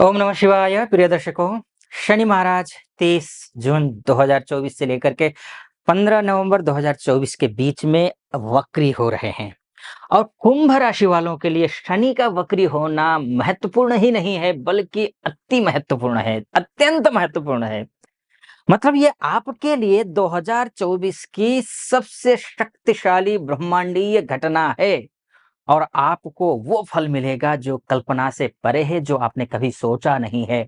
ओम नमः शिवाय। प्रिय दर्शकों, शनि महाराज 30 जून 2024 से लेकर के 15 नवंबर 2024 के बीच में वक्री हो रहे हैं। और कुंभ राशि वालों के लिए शनि का वक्री होना महत्वपूर्ण ही नहीं है, बल्कि अति महत्वपूर्ण है, अत्यंत महत्वपूर्ण है। मतलब ये आपके लिए 2024 की सबसे शक्तिशाली ब्रह्मांडीय घटना है। और आपको वो फल मिलेगा जो कल्पना से परे है, जो आपने कभी सोचा नहीं है।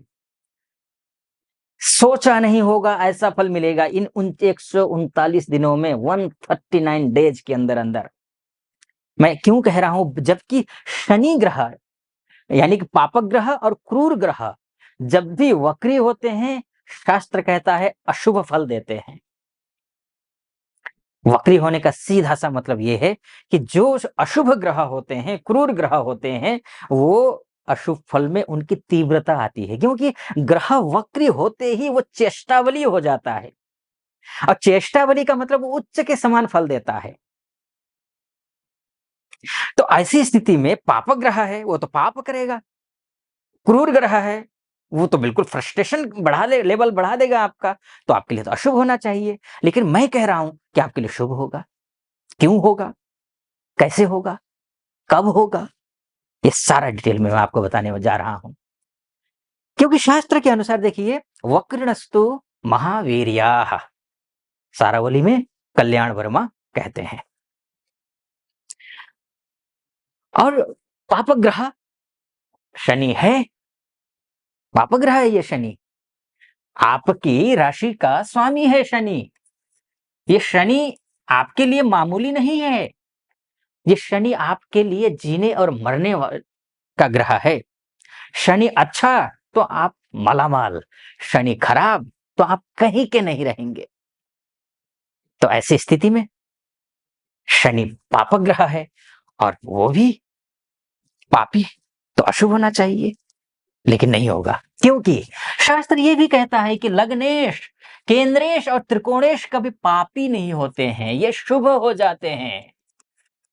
सोचा नहीं होगा ऐसा फल मिलेगा इन 139 दिनों में, 139 डेज के अंदर अंदर। मैं क्यों कह रहा हूं, जबकि शनि ग्रह यानी कि पापक ग्रह और क्रूर ग्रह जब भी वक्री होते हैं, शास्त्र कहता है अशुभ फल देते हैं। वक्री होने का सीधा सा मतलब यह है कि जो अशुभ ग्रह होते हैं, क्रूर ग्रह होते हैं, वो अशुभ फल में उनकी तीव्रता आती है, क्योंकि ग्रह वक्री होते ही वो चेष्टावली हो जाता है। और चेष्टावली का मतलब उच्च के समान फल देता है। तो ऐसी स्थिति में पापक ग्रह है, वो तो पाप करेगा। क्रूर ग्रह है, वो तो बिल्कुल फ्रस्ट्रेशन लेवल बढ़ा देगा आपका। तो आपके लिए तो अशुभ होना चाहिए। लेकिन मैं कह रहा हूं कि आपके लिए शुभ होगा। क्यों होगा, कैसे होगा, कब होगा, ये सारा डिटेल में मैं आपको बताने में जा रहा हूं। क्योंकि शास्त्र के अनुसार देखिए, वक्रनस्तु महावीर्याः, सारावली में कल्याण वर्मा कहते हैं। और पापक ग्रह शनि है, पापक ग्रह है ये शनि। आपकी राशि का स्वामी है शनि। ये शनि आपके लिए मामूली नहीं है। ये शनि आपके लिए जीने और मरने का ग्रह है। शनि अच्छा तो आप मालामाल, शनि खराब तो आप कहीं के नहीं रहेंगे। तो ऐसी स्थिति में शनि पापक ग्रह है, और वो भी पापी, तो अशुभ होना चाहिए। लेकिन नहीं होगा, क्योंकि शास्त्र ये भी कहता है कि लग्नेश, केंद्रेश और त्रिकोणेश कभी पापी नहीं होते हैं, ये शुभ हो जाते हैं।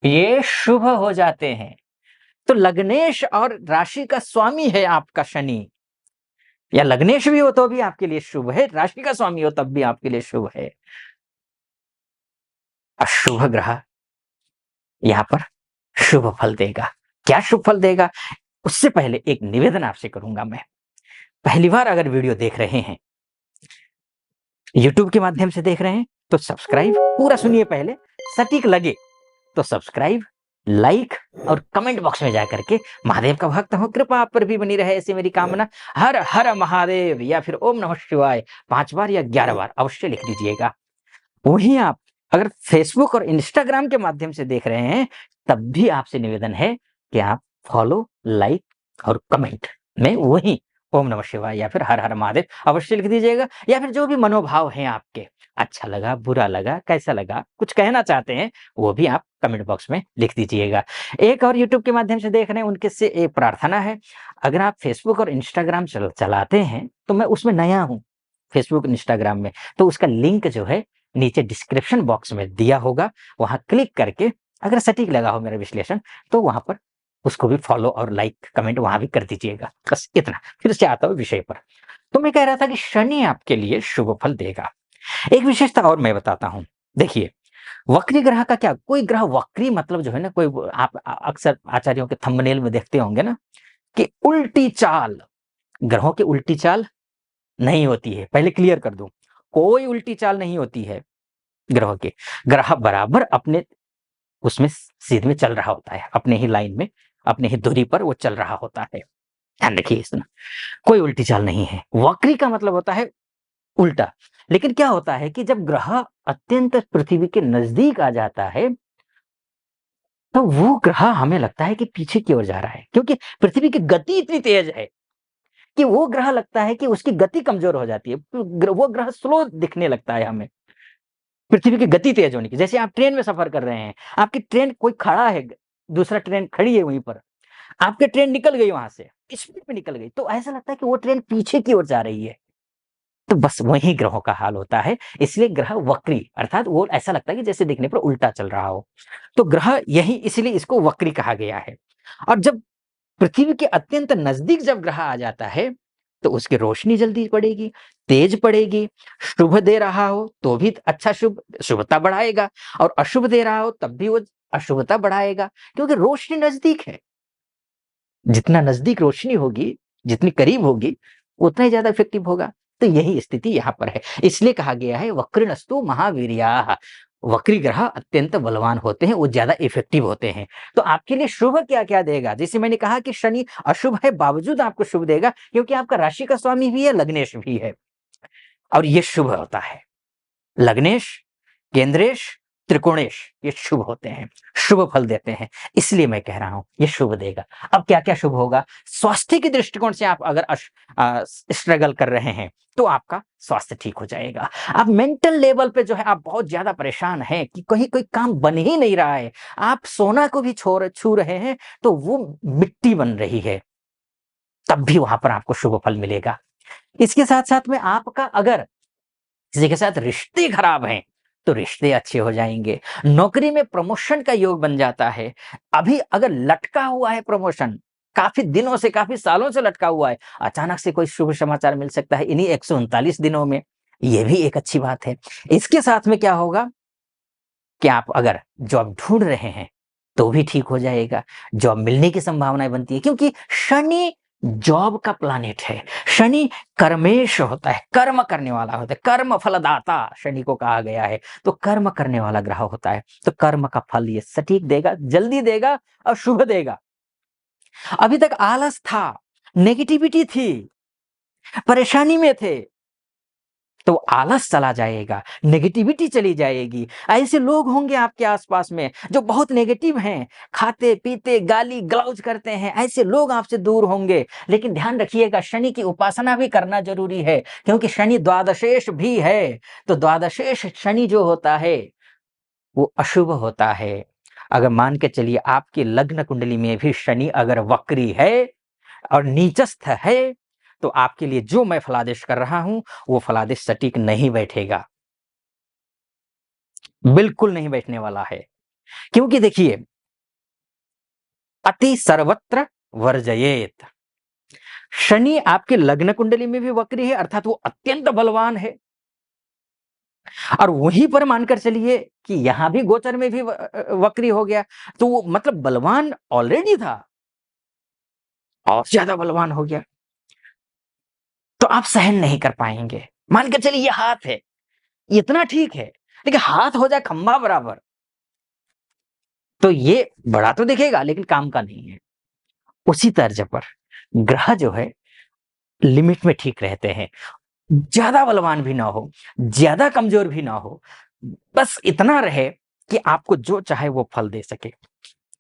ये शुभ हो जाते हैं। तो लग्नेश और राशि का स्वामी है आपका शनि, या लग्नेश भी हो तो भी आपके लिए शुभ है, राशि का स्वामी हो तब भी आपके लिए शुभ है। अशुभ ग्रह यहां पर शुभ फल देगा। क्या शुभ फल देगा, उससे पहले एक निवेदन आपसे करूंगा मैं। पहली बार अगर वीडियो देख रहे हैं, यूट्यूब के माध्यम से देख रहे हैं, तो सब्सक्राइब पूरा सुनिए पहले, सटीक लगे तो सब्सक्राइब, लाइक और कमेंट बॉक्स में जाकर के महादेव का भक्त हूं, कृपा आप पर भी बनी रहे, ऐसी मेरी कामना। हर हर महादेव या फिर ओम नमः शिवाय 5 बार या 11 बार अवश्य लिख दीजिएगा। वहीं आप अगर फेसबुक और इंस्टाग्राम के माध्यम से देख रहे हैं, तब भी आपसे निवेदन है कि आप फॉलो, लाइक और कमेंट में वही ओम नमः शिवाय या फिर हर हर महादेव अवश्य लिख दीजिएगा। या फिर जो भी मनोभाव हैं आपके, अच्छा लगा, बुरा लगा, कैसा लगा, कुछ कहना चाहते हैं, वो भी आप कमेंट बॉक्स में लिख दीजिएगा। एक और यूट्यूब के माध्यम से देख रहे हैं, उनके से एक प्रार्थना है, अगर आप फेसबुक और इंस्टाग्राम चलाते हैं, तो मैं उसमें नया हूँ, फेसबुक इंस्टाग्राम में, तो उसका लिंक जो है नीचे डिस्क्रिप्शन बॉक्स में दिया होगा। वहां क्लिक करके अगर सटीक लगा हो मेरा विश्लेषण, तो वहां पर उसको भी फॉलो और लाइक कमेंट वहां भी कर दीजिएगा। बस इतना। फिर से आता हूं विषय पर। तो मैं कह रहा था कि शनि आपके लिए शुभ फल देगा। एक विशेषता और मैं बताता हूं। देखिए, वक्री ग्रह का क्या, कोई ग्रह वक्री मतलब जो है ना, कोई आप अक्सर आचार्यों के थंबनेल में देखते होंगे ना, कि उल्टी चाल, ग्रहों की उल्टी चाल नहीं होती है। पहले क्लियर कर दूं, कोई उल्टी चाल नहीं होती है ग्रह के। ग्रह बराबर अपने उसमें सीध में चल रहा होता है, अपने ही लाइन में, अपने ही दूरी पर वो चल रहा होता है। ध्यान रखिए इसमें कोई उल्टी चाल नहीं है। वक्री का मतलब होता है उल्टा। लेकिन क्या होता है कि जब ग्रह अत्यंत पृथ्वी के नजदीक आ जाता है, तो वो ग्रह हमें लगता है कि पीछे की ओर जा रहा है, क्योंकि पृथ्वी की गति इतनी तेज है कि वो ग्रह लगता है कि उसकी गति कमजोर हो जाती है। वो ग्रह स्लो दिखने लगता है हमें, पृथ्वी की गति तेज होने की। जैसे आप ट्रेन में सफर कर रहे हैं, आपकी ट्रेन कोई खड़ा है, दूसरा ट्रेन खड़ी है वहीं पर, आपकी ट्रेन निकल गई वहां से, स्पीड में निकल गई, तो ऐसा लगता है कि वो ट्रेन पीछे की ओर जा रही है। तो बस वही ग्रहों का हाल होता है। इसलिए ग्रह वक्री अर्थात वो ऐसा लगता है कि जैसे दिखने पर उल्टा चल रहा हो। तो ग्रह यही, इसलिए इसको वक्री कहा गया है। और जब पृथ्वी के अत्यंत नजदीक जब ग्रह आ जाता है तो उसकी रोशनी जल्दी पड़ेगी, तेज पड़ेगी। शुभ दे रहा हो तो भी अच्छा शुभता बढ़ाएगा, और अशुभ दे रहा हो तब भी वो अशुभता बढ़ाएगा, क्योंकि रोशनी नजदीक है। जितना नजदीक रोशनी होगी, जितनी करीब होगी, उतना ही ज्यादा इफेक्टिव होगा। तो यही स्थिति यहाँ पर है। इसलिए कहा गया है वक्रनस्तु महावीर्याः। वक्री ग्रह अत्यंत बलवान होते हैं, वो ज्यादा इफेक्टिव होते हैं। तो आपके लिए शुभ क्या क्या देगा? जैसे मैंने कहा कि शनि अशुभ है, बावजूद आपको शुभ देगा, क्योंकि आपका राशि का स्वामी भी है, लग्नेश भी है, और ये शुभ होता है। लग्नेश, केंद्रेश, त्रिकोणेश, ये शुभ होते हैं, शुभ फल देते हैं। इसलिए मैं कह रहा हूं ये शुभ देगा। अब क्या क्या शुभ होगा? स्वास्थ्य के दृष्टिकोण से आप अगर स्ट्रगल कर रहे हैं तो आपका स्वास्थ्य ठीक हो जाएगा। आप मेंटल लेवल पे जो है आप बहुत ज्यादा परेशान हैं कि कहीं कोई काम बन ही नहीं रहा है, आप सोना को भी छू रहे हैं तो वो मिट्टी बन रही है, तब भी वहां पर आपको शुभ फल मिलेगा। इसके साथ साथ में आपका अगर किसी के साथ रिश्ते खराब हैं तो रिश्ते अच्छे हो जाएंगे। नौकरी में प्रमोशन का योग बन जाता है। अभी अगर लटका हुआ है प्रमोशन, काफी दिनों से, काफी सालों से लटका हुआ है, अचानक से कोई शुभ समाचार मिल सकता है इन्हीं 139 दिनों में। ये भी एक अच्छी बात है। इसके साथ में क्या होगा कि आप अगर जॉब ढूंढ रहे हैं तो भी ठीक हो जाएगा, जॉब मिलने की संभावनाएं बनती है, क्योंकि शनि जॉब का प्लानेट है। शनि कर्मेश होता है, कर्म करने वाला होता है, कर्म फलदाता शनि को कहा गया है। तो कर्म करने वाला ग्रह होता है, तो कर्म का फल ये सटीक देगा, जल्दी देगा और शुभ देगा। अभी तक आलस था, नेगेटिविटी थी, परेशानी में थे, तो आलस चला जाएगा, नेगेटिविटी चली जाएगी। ऐसे लोग होंगे आपके आसपास में जो बहुत नेगेटिव हैं, खाते पीते गाली गलौज करते हैं, ऐसे लोग आपसे दूर होंगे। लेकिन ध्यान रखिएगा, शनि की उपासना भी करना जरूरी है, क्योंकि शनि द्वादशेष भी है। तो द्वादशेष शनि जो होता है वो अशुभ होता है। अगर मान के चलिए आपकी लग्न कुंडली में भी शनि अगर वक्री है और नीचस्थ है, तो आपके लिए जो मैं फलादेश कर रहा हूं वो फलादेश सटीक नहीं बैठेगा, बिल्कुल नहीं बैठने वाला है। क्योंकि देखिए, अति सर्वत्र वर्जयेत। शनि आपके लग्न कुंडली में भी वक्री है, अर्थात वो अत्यंत बलवान है, और वहीं पर मानकर चलिए कि यहां भी गोचर में भी वक्री हो गया, तो वो मतलब बलवान ऑलरेडी था और ज्यादा बलवान हो गया, तो आप सहन नहीं कर पाएंगे। मान के चलिए ये हाथ है, इतना ठीक है, लेकिन हाथ हो जाए खंभा बराबर, तो ये बड़ा तो दिखेगा लेकिन काम का नहीं है। उसी तर्ज पर ग्रह जो है लिमिट में ठीक रहते हैं, ज्यादा बलवान भी ना हो, ज्यादा कमजोर भी ना हो, बस इतना रहे कि आपको जो चाहे वो फल दे सके।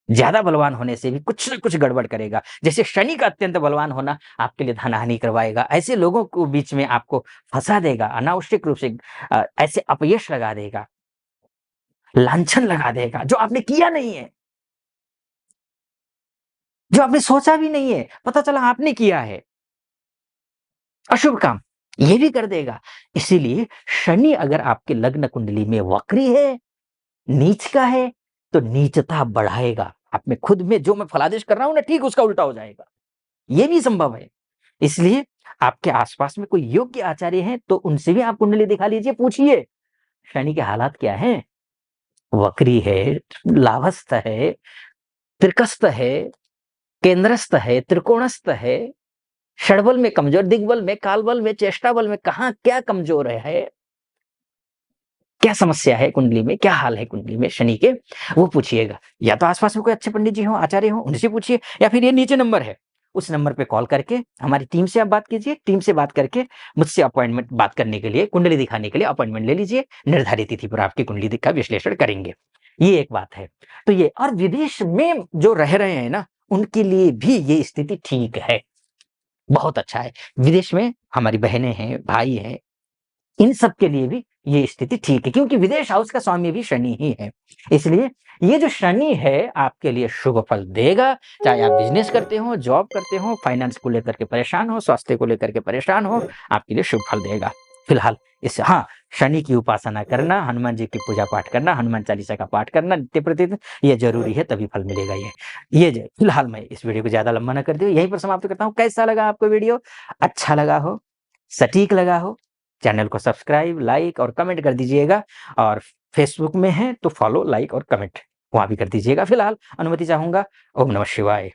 ज्यादा बलवान होने से भी कुछ ना कुछ गड़बड़ करेगा। जैसे शनि का अत्यंत बलवान होना आपके लिए धन हानि करवाएगा, ऐसे लोगों को बीच में आपको फंसा देगा, अनावश्यक रूप से ऐसे अपयश लगा देगा, लांछन लगा देगा, जो आपने किया नहीं है, जो आपने सोचा भी नहीं है, पता चला आपने किया है अशुभ काम, ये भी कर देगा। इसीलिए शनि अगर आपके लग्न कुंडली में वक्री है, नीच का है, तो नीचता बढ़ाएगा। आप में खुद में जो मैं फलादेश कर रहा हूं ना, ठीक उसका उल्टा हो जाएगा, ये भी संभव है। इसलिए आपके आसपास में कोई योग्य आचार्य हैं तो उनसे भी आप कुंडली दिखा लीजिए, पूछिए शनि के हालात क्या हैं, वक्री है, लाभस्थ है, त्रिकस्थ है, केंद्रस्थ है, त्रिकोणस्थ है, षडबल में कमजोर, दिग्बल में, कालबल में, चेष्टा बल में कहां क्या कमजोर है, क्या समस्या है कुंडली में, क्या हाल है कुंडली में शनि के, वो पूछिएगा। या तो आसपास में कोई अच्छे पंडित जी हो, आचार्य हो, उनसे पूछिए, या फिर ये नीचे नंबर है उस नंबर पे कॉल करके हमारी टीम से आप बात कीजिए। टीम से बात करके मुझसे अपॉइंटमेंट बात करने के लिए, कुंडली दिखाने के लिए अपॉइंटमेंट ले लीजिए। निर्धारित तिथि पर आपकी कुंडली का विश्लेषण करेंगे। ये एक बात है। तो ये, और विदेश में जो रह रहे हैं ना, उनके लिए भी ये स्थिति ठीक है, बहुत अच्छा है। विदेश में हमारी बहनें हैं, भाई हैं, इन सब के लिए भी ये स्थिति ठीक है, क्योंकि विदेश हाउस का स्वामी भी शनि ही है। इसलिए ये जो शनि है आपके लिए शुभ फल देगा। चाहे आप बिजनेस करते हो, जॉब करते हो, फाइनेंस को लेकर के परेशान हो, स्वास्थ्य को लेकर के परेशान हो, आपके लिए शुभ फल देगा। फिलहाल इस, हाँ, शनि की उपासना करना, हनुमान जी की पूजा पाठ करना, हनुमान चालीसा का पाठ करना नित्य प्रतिदिन, ये ज़रूरी है, तभी फल मिलेगा ये। ये ज फिलहाल मैं इस वीडियो को ज़्यादा लंबा ना करते हुए यहीं पर समाप्त करता हूँ। कैसा लगा आपको वीडियो? अच्छा लगा हो, सटीक लगा हो, चैनल को सब्सक्राइब, लाइक और कमेंट कर दीजिएगा और फेसबुक में हैं तो फॉलो, लाइक और कमेंट वहाँ भी कर दीजिएगा। फिलहाल अनुमति चाहूँगा। ओम नमः शिवाय।